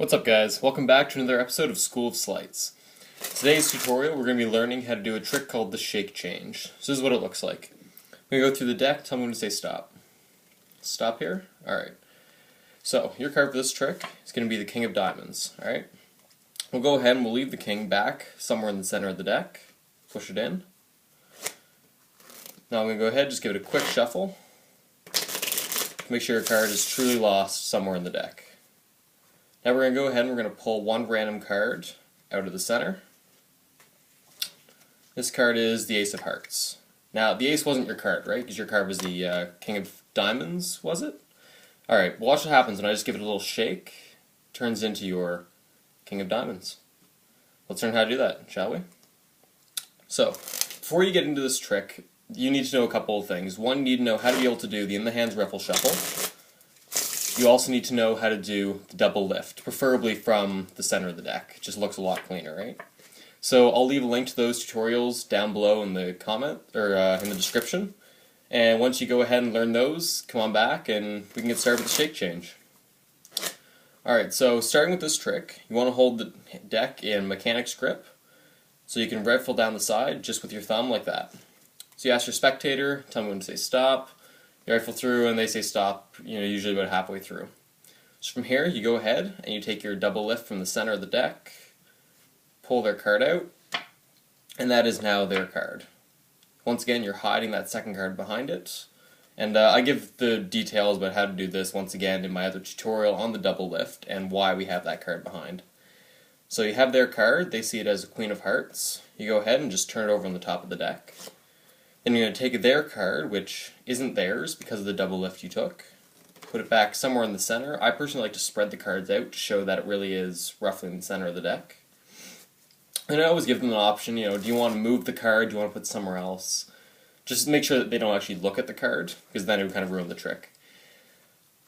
What's up guys, welcome back to another episode of School of Sleights. Today's tutorial we're going to be learning how to do a trick called the shake change. So this is what it looks like. I'm going to go through the deck, tell me when to say stop. Stop here? Alright. So your card for this trick is going to be the King of Diamonds. Alright. We'll go ahead and we'll leave the King back somewhere in the center of the deck. Push it in. Now I'm going to go ahead and just give it a quick shuffle. Make sure your card is truly lost somewhere in the deck. Now we're going to go ahead and we're going to pull one random card out of the center. This card is the Ace of Hearts. Now the Ace wasn't your card, right? Because your card was the King of Diamonds, was it? Alright, watch what happens when I just give it a little shake. It turns into your King of Diamonds. Let's learn how to do that, shall we? So, before you get into this trick, you need to know a couple of things. One, you need to know how to be able to do the In the Hands Ruffle Shuffle. You also need to know how to do the double lift, preferably from the center of the deck. It just looks a lot cleaner, right? So I'll leave a link to those tutorials down below in the comment, or in the description. And once you go ahead and learn those, come on back and we can get started with the shake change. Alright, so starting with this trick, you want to hold the deck in mechanic's grip, so you can rifle down the side just with your thumb like that. So you ask your spectator, tell me when to say stop. You rifle through and they say stop, usually about halfway through. So from here, you go ahead and you take your double lift from the center of the deck, pull their card out, and that is now their card. Once again, you're hiding that second card behind it. And I give the details about how to do this once again in my other tutorial on the double lift and why we have that card behind. So you have their card, they see it as a Queen of Hearts. You go ahead and just turn it over on the top of the deck. Then you're going to take their card, which isn't theirs because of the double lift you took, put it back somewhere in the center. I personally like to spread the cards out to show that it really is roughly in the center of the deck. And I always give them an option, do you want to move the card, do you want to put it somewhere else? Just make sure that they don't actually look at the card, because then it would kind of ruin the trick.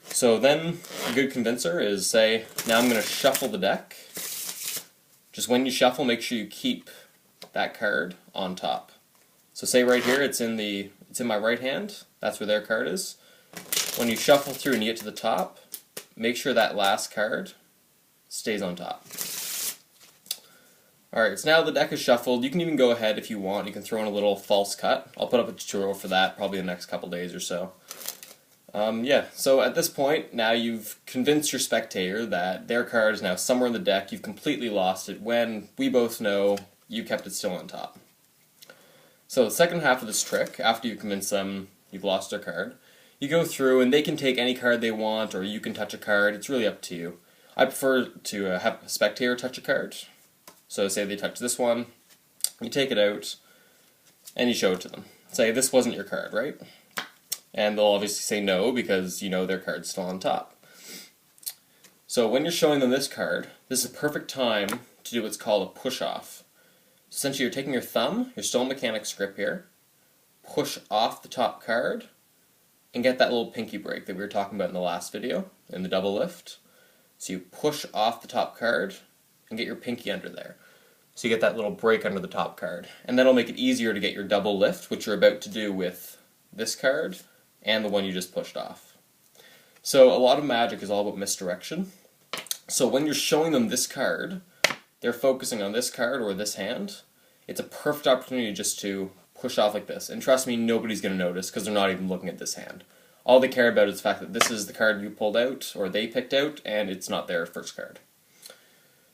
So then, a good convincer is say, now I'm going to shuffle the deck. Just when you shuffle, make sure you keep that card on top. So say right here, it's in my right hand, that's where their card is. When you shuffle through and you get to the top, make sure that last card stays on top. Alright, so now the deck is shuffled. You can even go ahead if you want, you can throw in a little false cut. I'll put up a tutorial for that probably in the next couple days or so. So at this point, now you've convinced your spectator that their card is now somewhere in the deck, you've completely lost it, when we both know you kept it still on top. So the second half of this trick, after you convince them you've lost their card, you go through and they can take any card they want, or you can touch a card. It's really up to you. I prefer to have a spectator touch a card. So say they touch this one, you take it out, and you show it to them. Say, this wasn't your card, right? And they'll obviously say no, because their card's still on top. So when you're showing them this card, this is a perfect time to do what's called a push-off. Essentially, you're taking your thumb, you're still in mechanic's grip here, push off the top card, and get that little pinky break that we were talking about in the last video, in the double lift. So you push off the top card, and get your pinky under there. So you get that little break under the top card. And that'll make it easier to get your double lift, which you're about to do with this card, and the one you just pushed off. So a lot of magic is all about misdirection. So when you're showing them this card, they're focusing on this card or this hand. It's a perfect opportunity just to push off like this. And trust me, nobody's going to notice because they're not even looking at this hand. All they care about is the fact that this is the card you pulled out, or they picked out, and it's not their first card.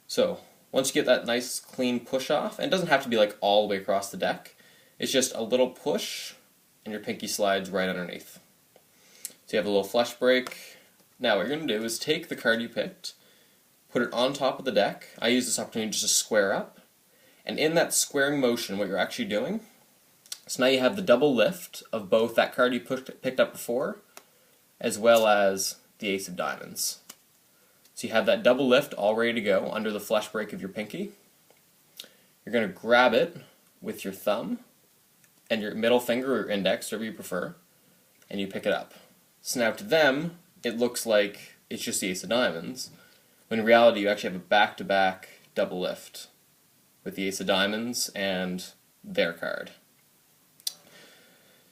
So, once you get that nice clean push off, and it doesn't have to be like all the way across the deck, it's just a little push, and your pinky slides right underneath. So you have a little flush break. Now what you're going to do is take the card you picked, put it on top of the deck. I use this opportunity just to square up. And in that squaring motion, what you're actually doing, so now you have the double lift of both that card you picked up before, as well as the Ace of Diamonds. So you have that double lift all ready to go under the flush break of your pinky. You're going to grab it with your thumb and your middle finger or index, whatever you prefer, and you pick it up. So now to them, it looks like it's just the Ace of Diamonds, when in reality you actually have a back-to-back double lift with the Ace of Diamonds and their card.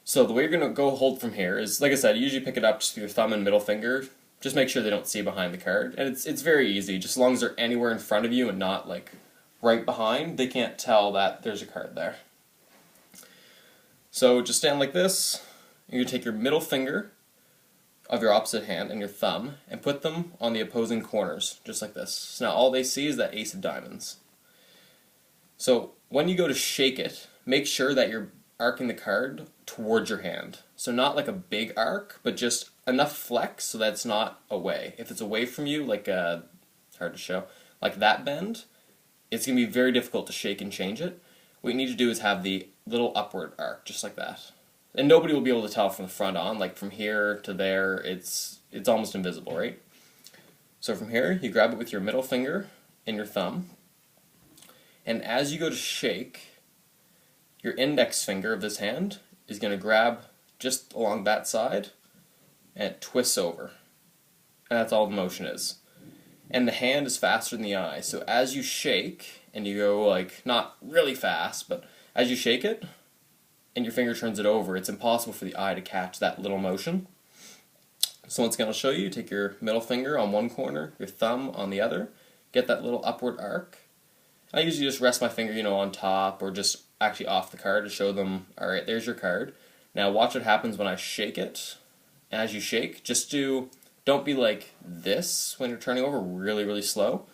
So the way you're going to go hold from here is, like I said, you usually pick it up just with your thumb and middle finger. Just make sure they don't see behind the card. And it's very easy, just as long as they're anywhere in front of you and not like right behind, they can't tell that there's a card there. So just stand like this. You're going to take your middle finger of your opposite hand and your thumb and put them on the opposing corners, just like this. So now all they see is that ace of diamonds. So when you go to shake it, make sure that you're arcing the card towards your hand. So not like a big arc, but just enough flex so that it's not away. If it's away from you, like hard to show, like that bend, it's going to be very difficult to shake and change it. What you need to do is have the little upward arc, just like that. And nobody will be able to tell from the front on, like from here to there, it's almost invisible, right? So from here, you grab it with your middle finger and your thumb, and as you go to shake, your index finger of this hand is going to grab just along that side, and it twists over. And that's all the motion is. And the hand is faster than the eye, so as you shake, and you go like, not really fast, but as you shake it, and your finger turns it over, it's impossible for the eye to catch that little motion. So once again, I'll show you. Take your middle finger on one corner, your thumb on the other, get that little upward arc. I usually just rest my finger, on top or just actually off the card to show them, alright, there's your card. Now watch what happens when I shake it. And as you shake, don't be like this when you're turning over, really, really slow,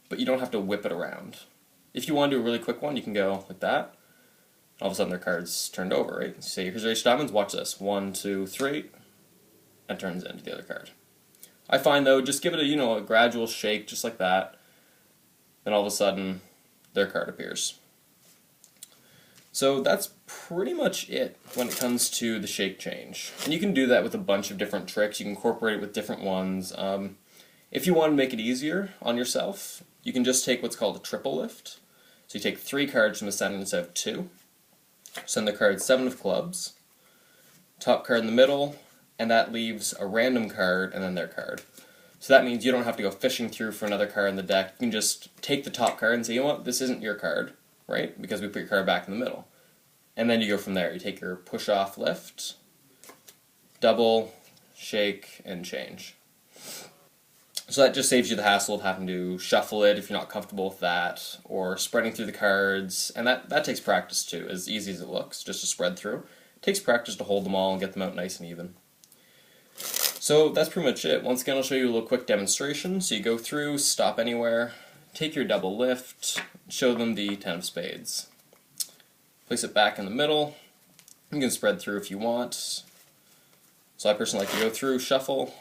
but you don't have to whip it around. If you want to do a really quick one, you can go like that. All of a sudden their card's turned over, right? So here's your ace of diamonds, watch this. 1, 2, 3, and turns into the other card. I find though, just give it a gradual shake, just like that, then all of a sudden their card appears. So that's pretty much it when it comes to the shake change. And you can do that with a bunch of different tricks. You can incorporate it with different ones. If you want to make it easier on yourself, you can just take what's called a triple lift. So you take 3 cards from the center instead of 2. Send the card 7 of clubs, top card in the middle, and that leaves a random card and then their card. So that means you don't have to go fishing through for another card in the deck. You can just take the top card and say, you know what, this isn't your card, right? Because we put your card back in the middle. And then you go from there. You take your push-off lift, double, shake, and change. So that just saves you the hassle of having to shuffle it if you're not comfortable with that, or spreading through the cards. And that takes practice too, as easy as it looks, just to spread through. It takes practice to hold them all and get them out nice and even. So that's pretty much it. Once again, I'll show you a little quick demonstration. So you go through, stop anywhere, take your double lift, show them the 10 of spades. Place it back in the middle. You can spread through if you want. So I personally like to go through, shuffle.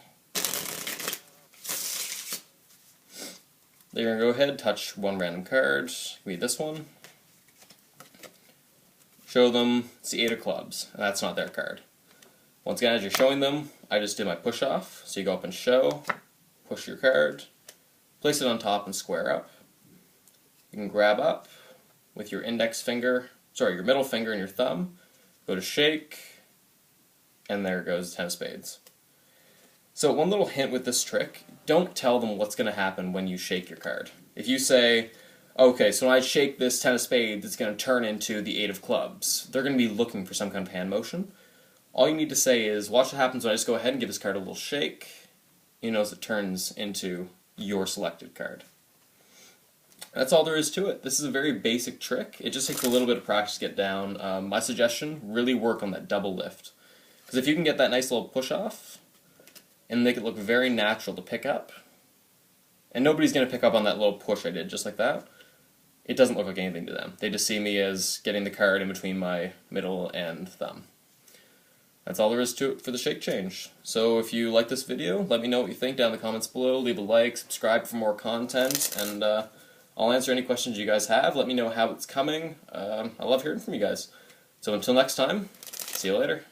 Then you're going to go ahead, touch one random card. It can be this one. Show them it's the 8 of clubs, and that's not their card. Once again, as you're showing them, I just did my push off. So you go up and show, push your card, place it on top and square up. You can grab up with your your middle finger and your thumb, go to shake, and there goes 10 of spades. So one little hint with this trick, don't tell them what's going to happen when you shake your card. If you say, okay, so when I shake this 10 of spades, it's going to turn into the 8 of clubs, they're going to be looking for some kind of hand motion. All you need to say is, watch what happens when I just go ahead and give this card a little shake. You notice it turns into your selected card. That's all there is to it. This is a very basic trick. It just takes a little bit of practice to get down. My suggestion, really work on that double lift. Because if you can get that nice little push off, and make it look very natural to pick up, and nobody's going to pick up on that little push I did, just like that, it doesn't look like anything to them. They just see me as getting the card in between my middle and thumb. That's all there is to it for the shake change. So if you like this video, let me know what you think down in the comments below. Leave a like, subscribe for more content, and I'll answer any questions you guys have. Let me know how it's coming. I love hearing from you guys. So until next time, see you later.